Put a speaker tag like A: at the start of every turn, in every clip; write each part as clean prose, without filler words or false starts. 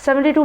A: $72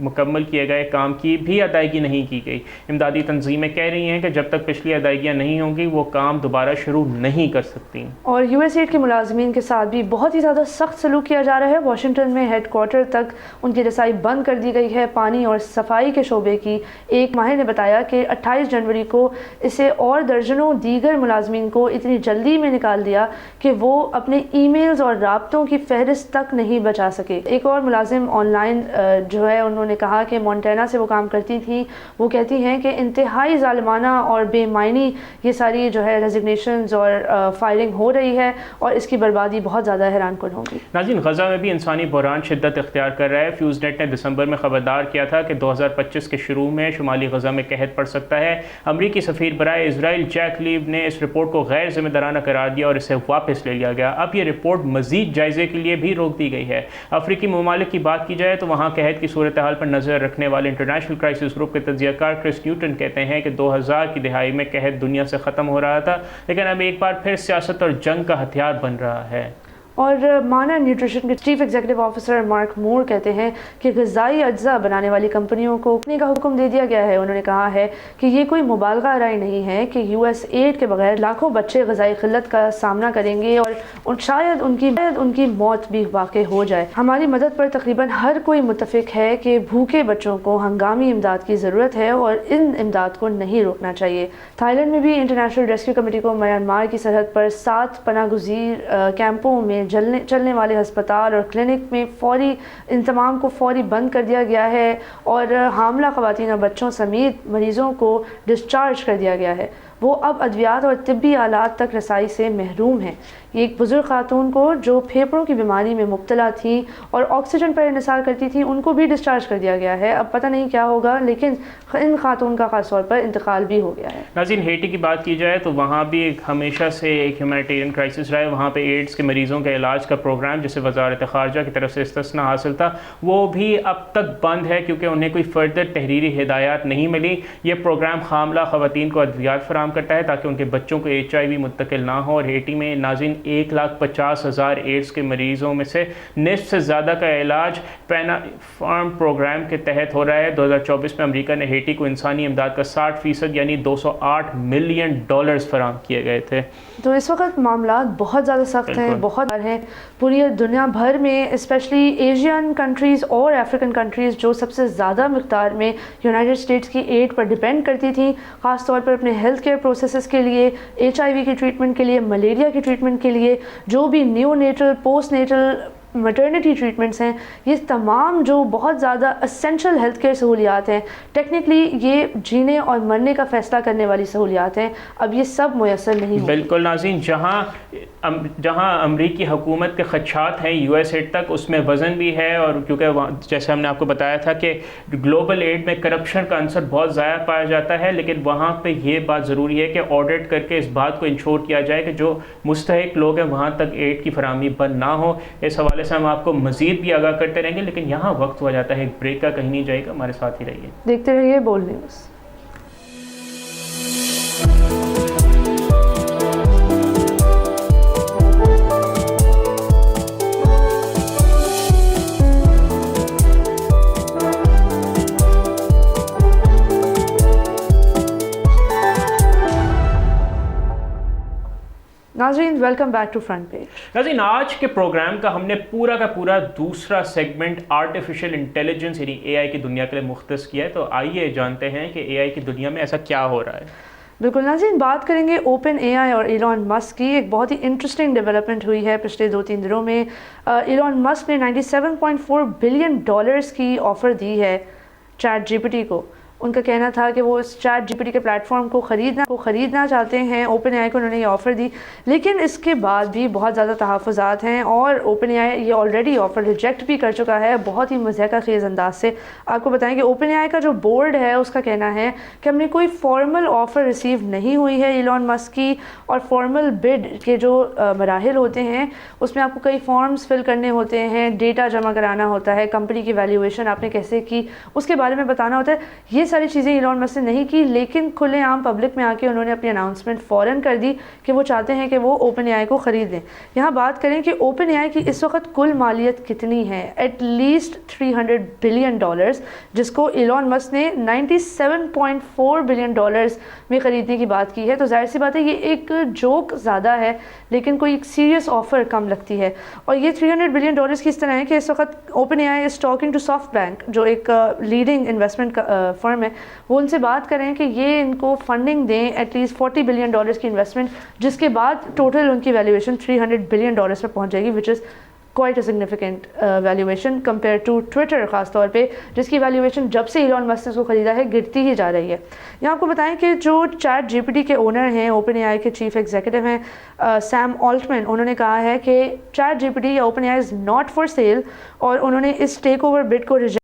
B: مکمل کیے گئے کام کی بھی ادائیگی نہیں کی گئی۔ امدادی تنظیمیں کہہ رہی ہیں کہ جب تک پچھلی ادائیگیاں نہیں ہوں گی وہ کام دوبارہ شروع نہیں کر سکتی۔
A: اور یو ایس ایڈ کے ملازمین کے ساتھ بھی بہت ہی زیادہ سخت سلوک کیا جا رہا ہے۔ واشنگٹن میں ہیڈ کوارٹر تک ان کی رسائی بند کر دی گئی ہے۔ پانی اور صفائی کے شعبے کی ایک ماہر نے بتایا کہ 28 جنوری کو اسے اور درجنوں دیگر ملازمین کو اتنی جلدی میں نکال دیا کہ وہ اپنے ای میلز اور رابطوں کی فہرست تک نہیں بچا سکے۔ ایک اور ملازم آن لائن جو ہے انہوں نے کہا کہ مونٹینا سے وہ کام کرتی تھیں، وہ کہتی ہیں کہ انتہائی ظالمانہ اور بے معنی یہ ساری جو ہے ریزگنیشنز اور فائرنگ ہو رہی ہے اور اس کی بربادی بہت زیادہ حیران کن ہوگی۔
B: ناظرین، غزہ میں بھی انسانی بحران شدت اختیار کر رہا ہے۔ فیوز نیٹ نے دسمبر میں خبردار کیا تھا کہ 2025 کے شروع میں شمالی غزہ میں قحط پڑ سکتا ہے۔ امریکی سفیر برائے اسرائیل جیک لیو نے اس رپورٹ کو غیر ذمہ دارانہ قرار دیا اور اسے واپس لے لیا گیا۔ اب یہ رپورٹ مزید جائزے کے لیے بھی روک دی گئی ہے۔ افریقی ممالک کی بات کی جائے تو وہاں قحط کی صورتحال پر نظر رکھنے والے انٹرنیشنل کرائسس گروپ کے تجزیہ کار کرس نیوٹن کہتے ہیں کہ 2000 کی دہائی میں قحط دنیا سے ختم ہو رہا تھا، لیکن اب ایک بار پھر سیاست اور جنگ کا ہتھیار بن رہا ہے۔
A: اور مانا نیوٹریشن کے چیف ایگزیکٹو آفیسر مارک مور کہتے ہیں کہ غذائی اجزاء بنانے والی کمپنیوں کو روکنے کا حکم دے دیا گیا ہے۔ انہوں نے کہا ہے کہ یہ کوئی مبالغہ رائے نہیں ہے کہ یو ایس ایڈ کے بغیر لاکھوں بچے غذائی قلت کا سامنا کریں گے اور شاید ان کی موت بھی واقع ہو جائے۔ ہماری مدد پر تقریباً ہر کوئی متفق ہے کہ بھوکے بچوں کو ہنگامی امداد کی ضرورت ہے اور ان امداد کو نہیں روکنا چاہیے۔ تھائی لینڈ میں بھی انٹرنیشنل ریسکیو کمیٹی کو میانمار کی سرحد پر 7 پناہ گزیر کیمپوں میں چلنے والے ہسپتال اور کلینک میں فوری انتظام کو فوری بند کر دیا گیا ہے اور حاملہ خواتین اور بچوں سمیت مریضوں کو ڈسچارج کر دیا گیا ہے۔ وہ اب ادویات اور طبی آلات تک رسائی سے محروم ہیں۔ یہ ایک بزرگ خاتون کو جو پھیپھڑوں کی بیماری میں مبتلا تھیں اور آکسیجن پر انحصار کرتی تھیں، ان کو بھی ڈسچارج کر دیا گیا ہے۔ اب پتہ نہیں کیا ہوگا، لیکن ان خاتون کا خاص طور پر انتقال بھی ہو گیا ہے۔
B: ناظرین، ہیٹی کی بات کی جائے تو وہاں بھی ہمیشہ سے ایک ہیومینیٹیرین کرائسس رہا ہے۔ وہاں پہ ایڈز کے مریضوں کے علاج کا پروگرام جسے وزارت خارجہ کی طرف سے استثنا حاصل تھا، وہ بھی اب تک بند ہے کیونکہ انہیں کوئی فردر تحریری ہدایات نہیں ملی۔ یہ پروگرام حاملہ خواتین کو ادویات فراہم کرتا ہے تاکہ ان کے بچوں کو HIV منتقل نہ ہو۔ اور ہیٹی میں ناظرین 1,50,000 ایڈز کے مریضوں میں سے نصف سے زیادہ کا علاج پینا فارم پروگرام کے تحت ہو رہا ہے۔ 2024 میں امریکہ نے ہیٹی کو انسانی امداد کا 60% یعنی $208 ملین فراہم کیے گئے تھے۔
A: تو اس وقت معاملات بہت زیادہ سخت ہیں، بہت ہیں۔ پوری دنیا بھر میں اسپیشلی ایشین کنٹریز اور افریقن کنٹریز جو سب سے زیادہ مقدار میں یونائٹڈ اسٹیٹس کی ایڈ پر ڈیپینڈ کرتی تھیں، خاص طور پر اپنے ہیلتھ کیئر پروسیسز کے لیے، HIV کی ٹریٹمنٹ کے لیے، ملیریا کی ٹریٹمنٹ کے لیے، جو بھی new natal, post natal, maternity treatments ہیں، یہ تمام جو بہت زیادہ اسینشل ہیلتھ کیئر سہولیات ہیں، ٹیکنیکلی یہ جینے اور مرنے کا فیصلہ کرنے والی سہولیات ہیں، اب یہ سب میسر نہیں ہوں۔
B: بالکل ناظرین، جہاں امریکی حکومت کے خدشات ہیں US ایڈ تک، اس میں وزن بھی ہے، اور کیونکہ جیسے ہم نے آپ کو بتایا تھا کہ گلوبل ایڈ میں کرپشن کا عنصر بہت زیادہ پایا جاتا ہے، لیکن وہاں پہ یہ بات ضروری ہے کہ آڈٹ کر کے اس بات کو انشور کیا جائے کہ جو مستحق لوگ ہیں وہاں تک ایڈ کی فراہمی بند نہ ہو۔ اس حوالے سے ہم آپ کو مزید بھی آگاہ کرتے رہیں گے، لیکن یہاں وقت ہو جاتا ہے ایک بریک کا، کہیں نہیں جائے گا، ہمارے ساتھ ہی رہیے،
A: دیکھتے رہیے بول نیوز۔ ناظرین، welcome back to front page.
B: ناظرین، آج کے پروگرام کا ہم نے پورا کا پورا دوسرا سیگمنٹ آرٹیفیشل انٹیلیجنس یعنی AI کی دنیا کے لیے مختص کیا ہے۔ تو آئیے جانتے ہیں کہ AI کی دنیا میں ایسا کیا ہو رہا ہے۔
A: بالکل ناظرین، بات کریں گے اوپن AI اور ایلون مسک کی۔ ایک بہت ہی انٹرسٹنگ ڈیولپمنٹ ہوئی ہے پچھلے 2-3 دنوں میں۔ ایلون مسک نے $97.4 بلین کی آفر دی ہے چیٹ GPT کو۔ ان کا کہنا تھا کہ وہ اس چیٹ GPT کے پلیٹ فارم کو خریدنا چاہتے ہیں۔ اوپن AI کو انہوں نے یہ آفر دی، لیکن اس کے بعد بھی بہت زیادہ تحفظات ہیں اور اوپن AI یہ آلریڈی آفر ریجیکٹ بھی کر چکا ہے بہت ہی مضحکہ خیز انداز سے۔ آپ کو بتائیں کہ اوپن AI کا جو بورڈ ہے اس کا کہنا ہے کہ ہم نے کوئی فارمل آفر ریسیو نہیں ہوئی ہے ایلون مسک کی، اور فارمل بڈ کے جو مراحل ہوتے ہیں اس میں آپ کو کئی فارمز فل کرنے ہوتے ہیں، ڈیٹا جمع کرانا ہوتا ہے، کمپنی کی ویلیویشن آپ نے کیسے کی اس کے بارے میں بتانا ہوتا ہے۔ یہ ساری چیزیں ایلون مسک نے نہیں کی، لیکن کھلے عام پبلک میں آ کے انہوں نے اپنی اناؤنسمنٹ فوراً کر دی کہ وہ چاہتے ہیں کہ وہ اوپن اے آئی کو خرید لیں۔ یہاں بات کریں کہ اوپن اے آئی کی اس وقت کل مالیت کتنی ہے، ایٹ لیسٹ $300 بلین، جس کو ایلون مسک نے $97.4 بلین میں خریدنے کی بات کی ہے۔ تو ظاہر سی بات ہے یہ ایک جوک زیادہ ہے، لیکن کوئی ایک سیریس آفر کم لگتی ہے۔ اور یہ $300 بلین کی اس طرح ہے کہ اس وقت OpenAI is talking to SoftBank, جو ایک لیڈنگ انویسٹمنٹ فرم ہے، وہ ان سے بات کریں کہ یہ ان کو فنڈنگ دیں ایٹ لیسٹ $40 بلین کی انویسٹمنٹ، جس کے بعد ٹوٹل ان کی ویلیویشن $300 بلین پہ پہنچ جائے گی، which is quite a significant valuation compare to Twitter, خاص طور پہ جس کی ویلیویشن جب سے ایلون مسک نے اس کو خریدا ہے گرتی ہی جا رہی ہے۔ یہاں آپ کو بتائیں کہ جو چیٹ جی پی ٹی کے اونر ہیں، اوپن اے آئی کے چیف ایگزیکٹو ہیں سیم آلٹمن، انہوں نے کہا ہے کہ چیٹ جی پی ٹی یا open a I is not for sale, اور انہوں نے اس ٹیک اوور بڈ کو